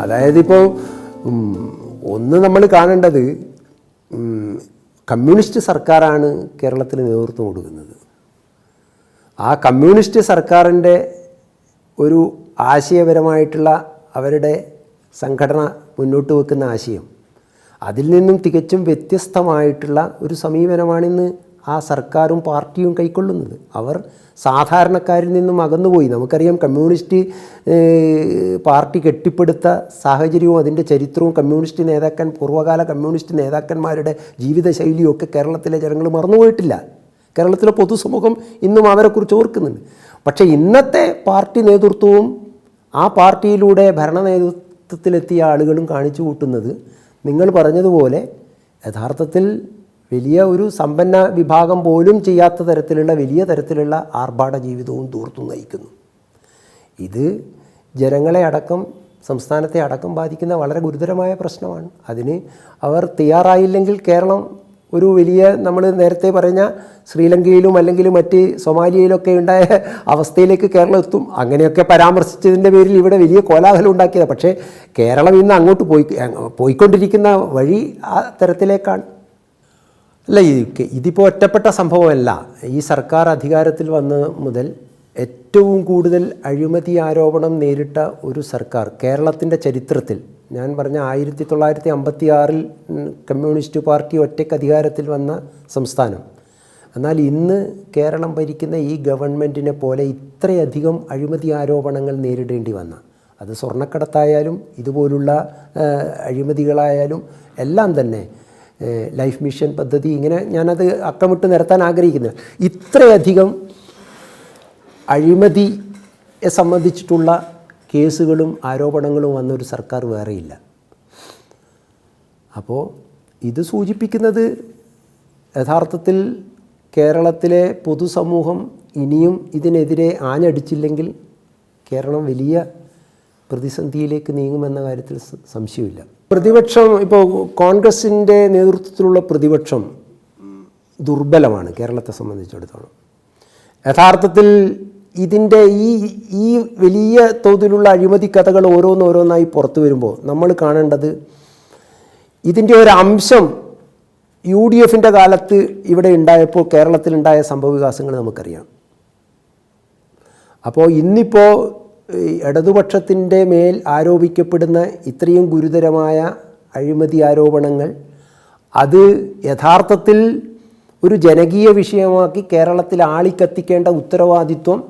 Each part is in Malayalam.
അതായത് ഇപ്പോൾ ഒന്ന് നമ്മൾ കാണേണ്ടത് കമ്മ്യൂണിസ്റ്റ് സർക്കാരാണ് കേരളത്തിന് നേതൃത്വം കൊടുക്കുന്നത്. ആ കമ്മ്യൂണിസ്റ്റ് സർക്കാരിൻ്റെ ഒരു ആശയപരമായിട്ടുള്ള അവരുടെ സംഘടന മുന്നോട്ട് വെക്കുന്ന ആശയം, അതിൽ നിന്നും തികച്ചും വ്യത്യസ്തമായിട്ടുള്ള ഒരു സമീപനമാണിന്ന് ആ സർക്കാരും പാർട്ടിയും കൈക്കൊള്ളുന്നത്. അവർ സാധാരണക്കാരിൽ നിന്നും അകന്നുപോയി. നമുക്കറിയാം കമ്മ്യൂണിസ്റ്റ് പാർട്ടി കെട്ടിപ്പടുത്ത സാഹചര്യവും അതിൻ്റെ ചരിത്രവും കമ്മ്യൂണിസ്റ്റ് പൂർവ്വകാല കമ്മ്യൂണിസ്റ്റ് നേതാക്കന്മാരുടെ ജീവിതശൈലിയും ഒക്കെ കേരളത്തിലെ ജനങ്ങൾ മറന്നുപോയിട്ടില്ല. കേരളത്തിലെ പൊതുസമൂഹം ഇന്നും അവരെക്കുറിച്ച് ഓർക്കുന്നുണ്ട്. പക്ഷേ ഇന്നത്തെ പാർട്ടി നേതൃത്വവും ആ പാർട്ടിയിലൂടെ ഭരണ നേതൃത്വത്തിലെത്തിയ ആളുകളും കാണിച്ചു കൂട്ടുന്നത് നിങ്ങൾ പറഞ്ഞതുപോലെ യഥാർത്ഥത്തിൽ വലിയ ഒരു സമ്പന്ന വിഭാഗം പോലും ചെയ്യാത്ത തരത്തിലുള്ള വലിയ തരത്തിലുള്ള ആർഭാട ജീവിതവും ദൂർത്തും നയിക്കുന്നു. ഇത് ജനങ്ങളെ അടക്കം സംസ്ഥാനത്തെ അടക്കം ബാധിക്കുന്ന വളരെ ഗുരുതരമായ പ്രശ്നമാണ്. അതിന് അവർ തയ്യാറായില്ലെങ്കിൽ കേരളം ഒരു വലിയ, നമ്മൾ നേരത്തെ പറഞ്ഞ ശ്രീലങ്കയിലും അല്ലെങ്കിൽ മറ്റ് സൊമാലിയയിലൊക്കെ ഉണ്ടായ അവസ്ഥയിലേക്ക് കേരളം എത്തും. അങ്ങനെയൊക്കെ പരാമർശിച്ചതിൻ്റെ പേരിൽ ഇവിടെ വലിയ കോലാഹലം ഉണ്ടാക്കിയത്. പക്ഷേ കേരളം ഇന്ന് അങ്ങോട്ട് പോയിക്കൊണ്ടിരിക്കുന്ന വഴി ആ തരത്തിലേക്കാണ്. അല്ല, ഇതിപ്പോൾ ഒറ്റപ്പെട്ട സംഭവമല്ല. ഈ സർക്കാർ അധികാരത്തിൽ വന്ന മുതൽ ഏറ്റവും കൂടുതൽ അഴിമതി ആരോപണം നേരിട്ട ഒരു സർക്കാർ കേരളത്തിൻ്റെ ചരിത്രത്തിൽ, ഞാൻ പറഞ്ഞ 1956 കമ്മ്യൂണിസ്റ്റ് പാർട്ടി ഒറ്റയ്ക്ക് അധികാരത്തിൽ വന്ന സംസ്ഥാനം. എന്നാൽ ഇന്ന് കേരളം ഭരിക്കുന്ന ഈ ഗവൺമെൻറ്റിനെ പോലെ ഇത്രയധികം അഴിമതി ആരോപണങ്ങൾ നേരിടേണ്ടി വന്ന, അത് സ്വർണ്ണക്കടത്തായാലും ഇതുപോലുള്ള അഴിമതികളായാലും എല്ലാം തന്നെ, ലൈഫ് മിഷൻ പദ്ധതി, ഇങ്ങനെ ഞാനത് അക്കമിട്ട് നിരത്താൻ ആഗ്രഹിക്കുന്നത്. ഇത്രയധികം അഴിമതിയെ സംബന്ധിച്ചിട്ടുള്ള കേസുകളും ആരോപണങ്ങളും വന്നൊരു സർക്കാർ വേറെയില്ല. അപ്പോൾ ഇത് സൂചിപ്പിക്കുന്നത് യഥാർത്ഥത്തിൽ കേരളത്തിലെ പൊതുസമൂഹം ഇനിയും ഇതിനെതിരെ ആഞ്ഞടിച്ചില്ലെങ്കിൽ കേരളം വലിയ പ്രതിസന്ധിയിലേക്ക് നീങ്ങുമെന്ന കാര്യത്തിൽ സംശയമില്ല. പ്രതിപക്ഷം, ഇപ്പോൾ കോൺഗ്രസിൻ്റെ നേതൃത്വത്തിലുള്ള പ്രതിപക്ഷം ദുർബലമാണ് കേരളത്തെ സംബന്ധിച്ചിടത്തോളം. യഥാർത്ഥത്തിൽ ഇതിൻ്റെ ഈ വലിയ തോതിലുള്ള അഴിമതി കഥകൾ ഓരോന്നോരോന്നായി പുറത്തു വരുമ്പോൾ നമ്മൾ കാണേണ്ടത് ഇതിൻ്റെ ഒരു അംശം UDFൻ്റെ കാലത്ത് ഇവിടെ ഉണ്ടായപ്പോൾ കേരളത്തിലുണ്ടായ സംഭവവികാസങ്ങൾ നമുക്കറിയാം. അപ്പോൾ ഇന്നിപ്പോൾ ഇടതുപക്ഷത്തിൻ്റെ മേൽ ആരോപിക്കപ്പെടുന്ന ഇത്രയും ഗുരുതരമായ അഴിമതി ആരോപണങ്ങൾ, അത് യഥാർത്ഥത്തിൽ ഒരു ജനകീയ വിഷയമാക്കി കേരളത്തിൽ ആളിക്കത്തിക്കേണ്ട ഉത്തരവാദിത്വം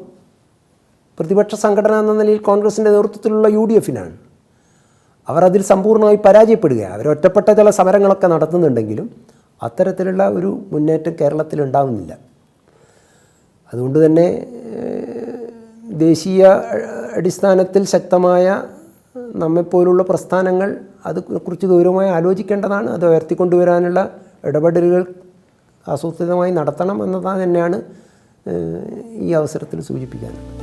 പ്രതിപക്ഷ സംഘടന എന്ന നിലയിൽ കോൺഗ്രസിൻ്റെ നേതൃത്വത്തിലുള്ള UDFനാണ്. അവർ അതിൽ സമ്പൂർണ്ണമായി പരാജയപ്പെടുകയാണ്. അവർ ഒറ്റപ്പെട്ട ചില സമരങ്ങളൊക്കെ നടത്തുന്നുണ്ടെങ്കിലും അത്തരത്തിലുള്ള ഒരു മുന്നേറ്റം കേരളത്തിൽ ഉണ്ടാവുന്നില്ല. അതുകൊണ്ട് തന്നെ ദേശീയ അടിസ്ഥാനത്തിൽ ശക്തമായ നമ്മെപ്പോലുള്ള പ്രസ്ഥാനങ്ങൾ അതിനെക്കുറിച്ച് ഗൗരവമായി ആലോചിക്കേണ്ടതാണ്. അത് ഉയർത്തിക്കൊണ്ടുവരാനുള്ള ഇടപെടലുകൾ ആസൂത്രിതമായി നടത്തണം എന്നതാണ് തന്നെയാണ് ഈ അവസരത്തിൽ സൂചിപ്പിക്കാനുള്ളത്.